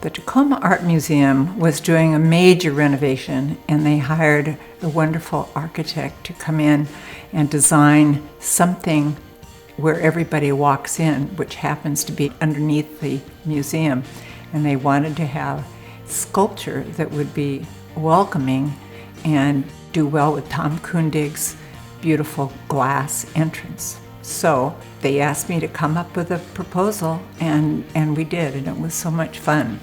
The Tacoma Art Museum was doing a major renovation, and they hired a wonderful architect to come in and design something where everybody walks in, which happens to be underneath the museum. And they wanted to have sculpture that would be welcoming and do well with Tom Kundig's beautiful glass entrance. So they asked me to come up with a proposal, and we did, and it was so much fun.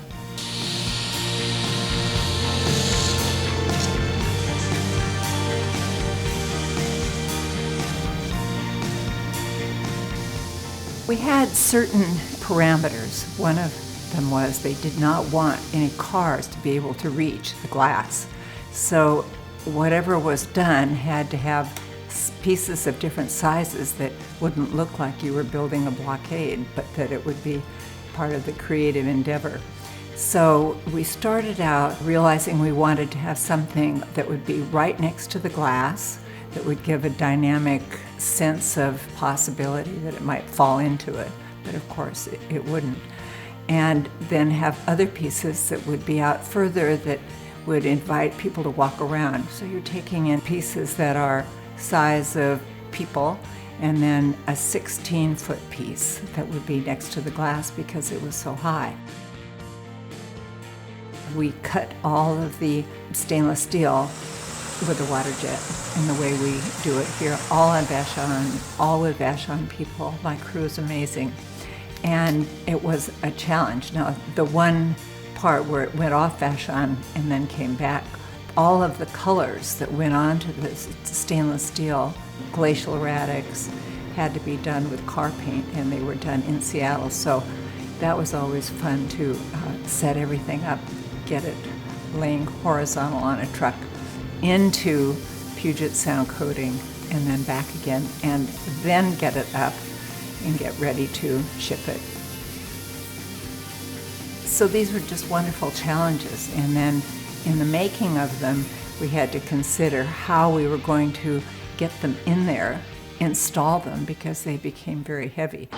We had certain parameters. One of them was they did not want any cars to be able to reach the glass. So whatever was done had to have pieces of different sizes that wouldn't look like you were building a blockade, but that it would be part of the creative endeavor. So we started out realizing we wanted to have something that would be right next to the glass, that would give a dynamic sense of possibility that it might fall into it, but of course it wouldn't. And then have other pieces that would be out further that would invite people to walk around. So you're taking in pieces that are size of people, and then a 16-foot piece that would be next to the glass because it was so high. We cut all of the stainless steel with a water jet in the way we do it here, all on Vashon, all with Vashon people. My crew is amazing. And it was a challenge. Now, the one part where it went off Vashon and then came back, all of the colors that went onto this stainless steel glacial erratics had to be done with car paint, and they were done in Seattle. So that was always fun to set everything up, get it laying horizontal on a truck into Puget Sound coating and then back again, and then get it up and get ready to ship it. So these were just wonderful challenges, and then in the making of them, we had to consider how we were going to get them in there, install them, because they became very heavy.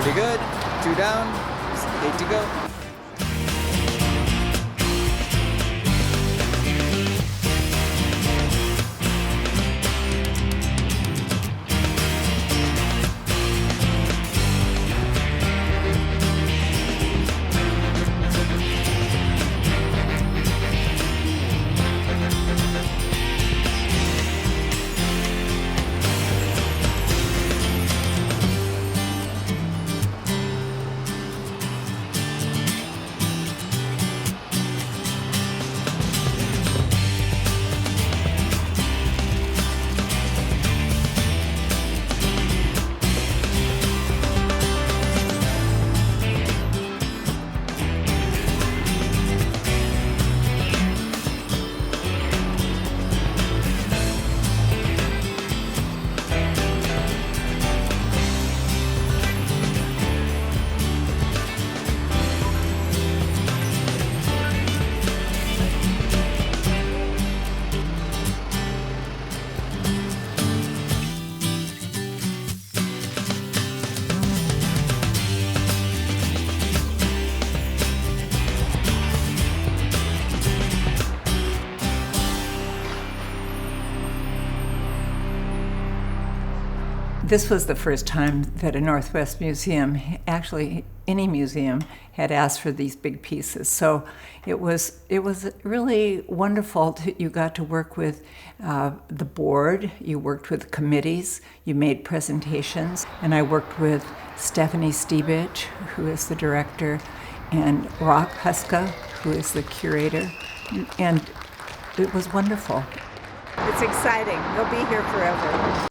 Pretty good. 2 down. 8 to go. This was the first time that a Northwest museum, actually any museum, had asked for these big pieces. So it was really wonderful. You got to work with the board, you worked with committees, you made presentations, and I worked with Stephanie Stebich, who is the director, and Rock Huska, who is the curator, and it was wonderful. It's exciting. They'll be here forever.